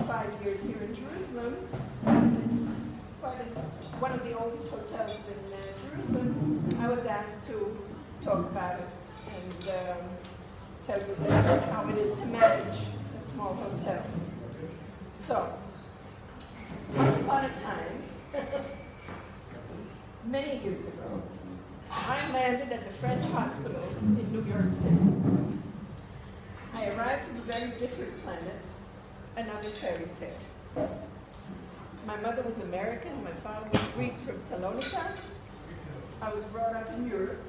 5 years here in Jerusalem. It's one of the oldest hotels in Jerusalem. I was asked to talk about it and tell you how it is to manage a small hotel. So, once upon a time, many years ago, I landed at the French hospital in New York City. I arrived from a very different planet, another fairy tale. My mother was American, my father was Greek from Salonika. I was brought up in Europe,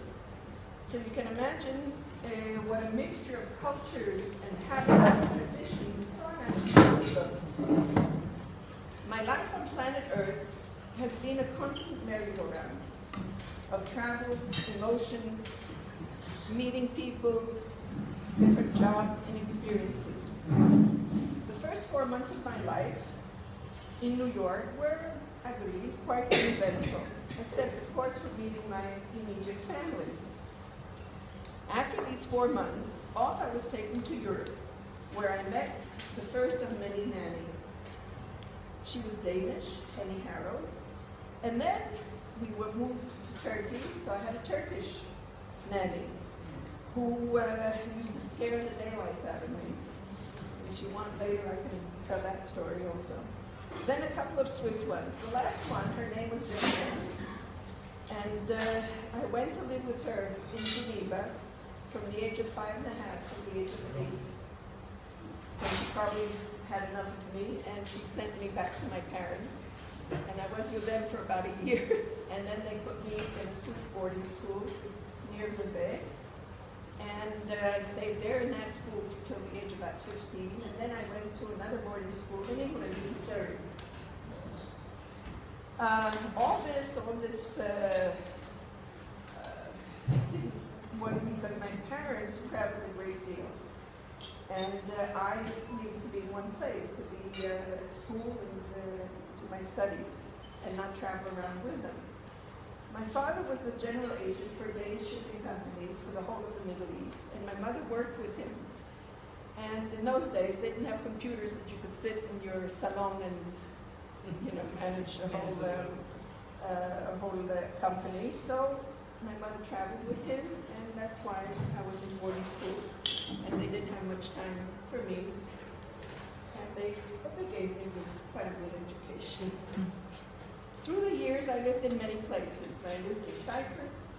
so you can imagine what a mixture of cultures and habits and traditions and so on. My life on planet Earth has been a constant merry-go-round of travels, emotions, meeting people, different jobs and experiences. The first 4 months of my life in New York were, I believe, quite uneventful, except of course for meeting my immediate family. After these 4 months, off I was taken to Europe, where I met the first of many nannies. She was Danish, Henny Harold, and then we were moved to Turkey, so I had a Turkish nanny who used to scare the daylights out of me. If you want later, I can tell that story also. Then a couple of Swiss ones. The last one, her name was Joanne, and I went to live with her in Geneva from the age of 5 and a half to the age of 8. And she probably had enough of me, and she sent me back to my parents. And I was with them for about a year, and then they put me in a Swiss boarding school near Vevey. And I stayed there in that school till the age of about 15, and then I went to another boarding school in England, in Surrey. All this was because my parents traveled a great deal. And I needed to be in one place, to be at school and do my studies, and not travel around with them. My father was the general agent for a Danish shipping company for the whole of the Middle East, and my mother worked with him. And in those days, they didn't have computers that you could sit in your salon and, manage a whole company. So my mother traveled with him, and that's why I was in boarding schools. And they didn't have much time for me, but they gave me quite a good education. Through the years, I lived in many places. I lived in Cyprus,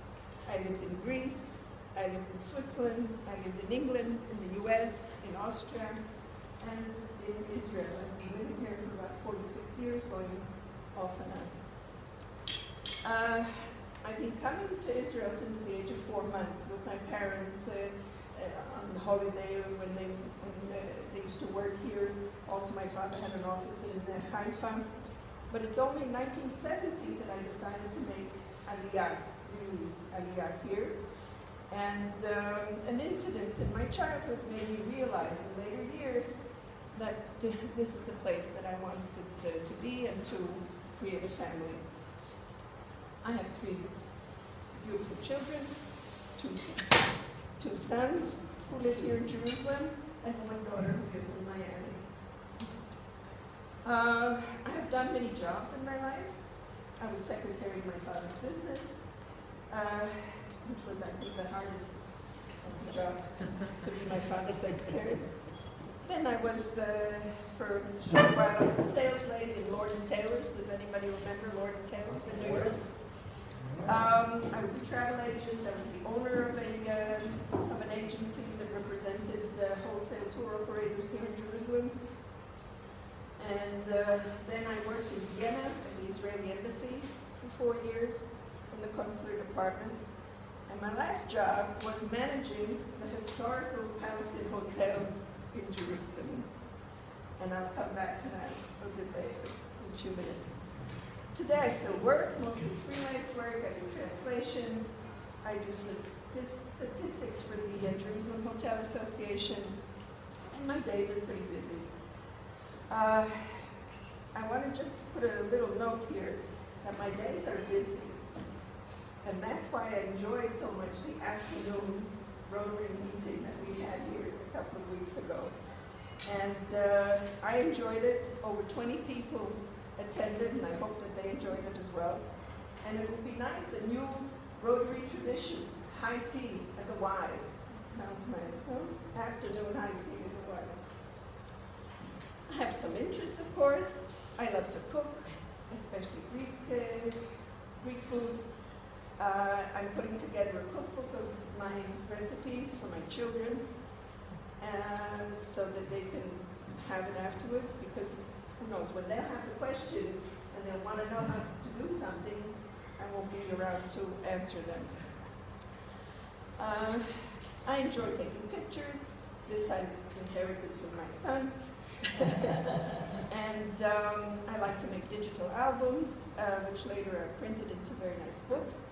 I lived in Greece, I lived in Switzerland, I lived in England, in the US, in Austria, and in Israel. I've been living here for about 46 years, going off and on. I've been coming to Israel since the age of 4 months with my parents on the holiday when they used to work here. Also, my father had an office in Haifa. But it's only in 1970 that I decided to make Aliyah here. And an incident in my childhood made me realize in later years that this is the place that I wanted to be and to create a family. I have 3 beautiful children, two sons who live here in Jerusalem, and 1 daughter who lives in Miami. I have done many jobs in my life. I was secretary in my father's business, which was, I think, the hardest of the jobs, to be my father's secretary. Then I was, for a short while, I was a sales lady in Lord & Taylor's. Does anybody remember Lord & Taylor's in New York? I was a travel agent. I was the owner of an agency that represented wholesale tour operators here in Jerusalem. And then I worked in Vienna at the Israeli embassy for 4 years in the consular department. And my last job was managing the historical Palatin Hotel in Jerusalem. And I'll come back to that a bit later, in a few minutes. Today I still work, mostly freelance work. I do translations. I do statistics for the Jerusalem Hotel Association. And my days are pretty busy. I want to just put a little note here that my days are busy. And that's why I enjoyed so much the afternoon Rotary meeting that we had here a couple of weeks ago. And I enjoyed it. Over 20 people attended, and I hope that they enjoyed it as well. And it would be nice, a new Rotary tradition, high tea at the Y. Sounds nice, no? Afternoon high tea at the Y. I have some interests, of course. I love to cook, especially Greek food. I'm putting together a cookbook of my recipes for my children, so that they can have it afterwards, because who knows, when they'll have the questions and they'll want to know how to do something, I won't be around to answer them. I enjoy taking pictures. This I inherited from my son. And I like to make digital albums, which later are printed into very nice books.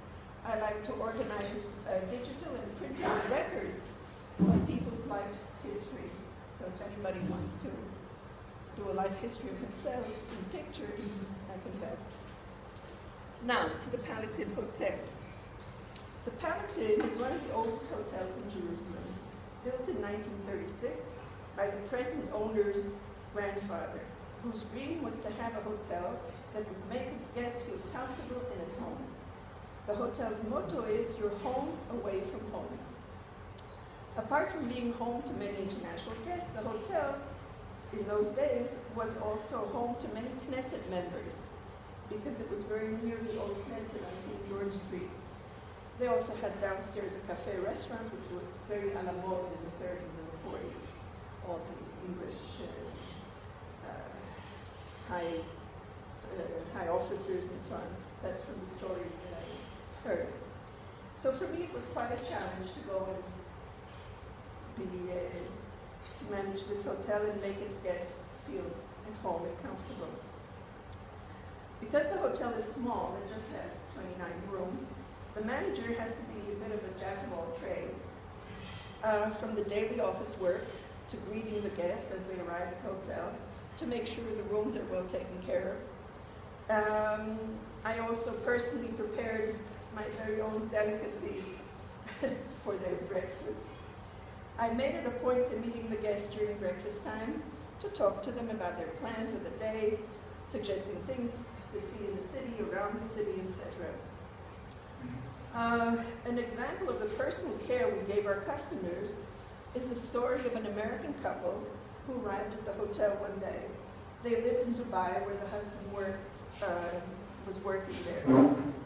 I like to organize digital and printed records of people's life history. So if anybody wants to do a life history of himself in pictures, I can help. Now, to the Palatine Hotel. The Palatine is one of the oldest hotels in Jerusalem, built in 1936 by the present owner's grandfather, whose dream was to have a hotel that would make its guests feel comfortable and at home. The hotel's motto is, "Your home away from home." Apart from being home to many international guests, the hotel in those days was also home to many Knesset members, because it was very near the old Knesset on King George Street. They also had downstairs a cafe restaurant, which was very à la mode in the 30s and the 40s. All the English high officers and so on. That's from the stories that I heard. So for me, it was quite a challenge to go and to manage this hotel and make its guests feel at home and comfortable. Because the hotel is small, it just has 29 rooms, the manager has to be a bit of a jack of all trades. From the daily office work to greeting the guests as they arrive at the hotel, to make sure the rooms are well taken care of. I also personally prepared my very own delicacies for their breakfast. I made it a point to meeting the guests during breakfast time to talk to them about their plans of the day, suggesting things to see in the city, around the city, etc. An example of the personal care we gave our customers is the story of an American couple who arrived at the hotel one day. They lived in Dubai, where the husband was working there.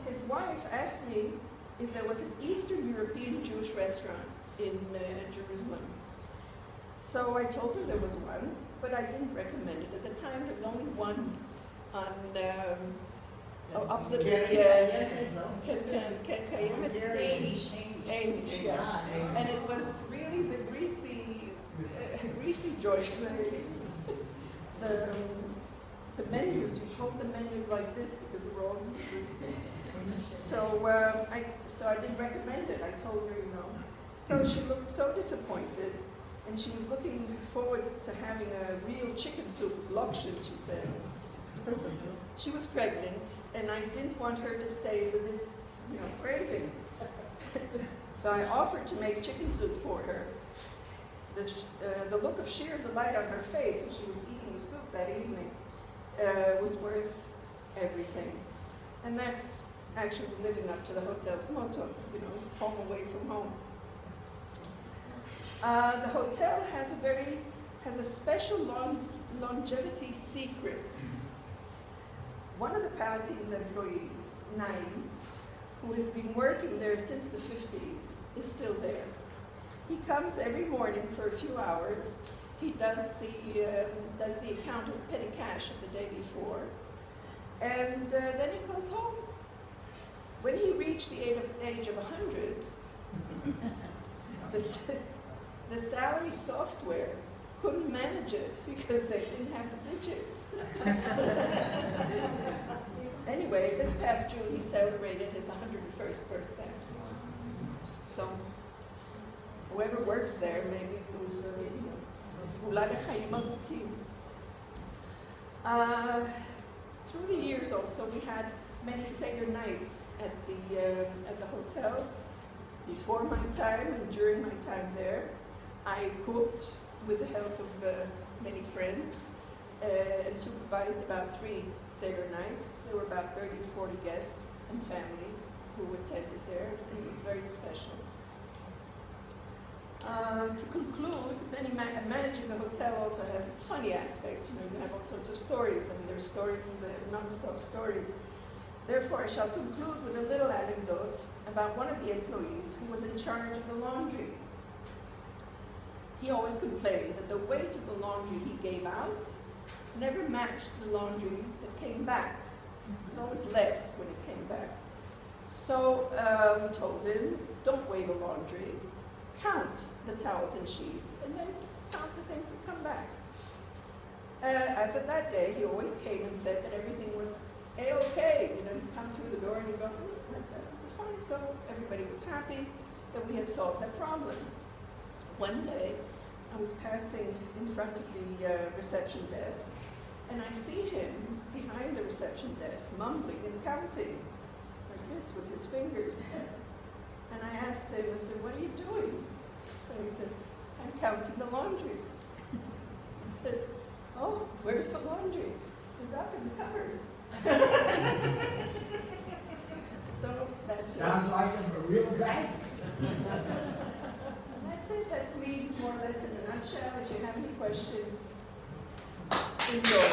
His wife asked me if there was an Eastern European Jewish restaurant in Jerusalem. So I told her there was one, but I didn't recommend it. At the time, there was only one on opposite the Amish, yeah. And it was really the greasy joint. The menus, you hold the menus like this because they were all greasy. So I didn't recommend it. I told her, So she looked so disappointed, and she was looking forward to having a real chicken soup with lokshin, she said. She was pregnant, and I didn't want her to stay with this, craving. So I offered to make chicken soup for her. The look of sheer delight on her face as she was eating the soup that evening was worth everything. And that's actually living up to the hotel's motto, home away from home. The hotel has a special longevity secret. One of the Palatine's employees, Naim, who has been working there since the 50s, is still there. He comes every morning for a few hours. He does the account of petty cash of the day before, and then he goes home. When he reached the age of 100, the salary software couldn't manage it because they didn't have the digits. Anyway, this past June he celebrated his 101st birthday. So whoever works there, maybe through the years also we had many Seder nights at the hotel. Before my time and during my time there, I cooked with the help of many friends, and supervised about 3 Seder nights. There were about 30 to 40 guests and family who attended there, and it was very special. To conclude, managing a hotel also has its funny aspects. You have all sorts of stories. I mean, there's stories, non-stop stories. Therefore, I shall conclude with a little anecdote about one of the employees who was in charge of the laundry. He always complained that the weight of the laundry he gave out never matched the laundry that came back. It was always less when it came back. So we told him, don't weigh the laundry, count the towels and sheets, and then count the things that come back. As of that day, he always came and said that everything was A-okay. You know, he'd come through the door and he'd go, we're fine. So everybody was happy that we had solved that problem. One day, I was passing in front of the reception desk, and I see him behind the reception desk, mumbling and counting, like this with his fingers. And I asked him, I said, what are you doing? So he says, I'm counting the laundry. I said, oh, where's the laundry? He says, up in the cupboards. So that's Sounds it. like a real bank. That's it. That's me, more or less in a nutshell. If you have any questions, enjoy.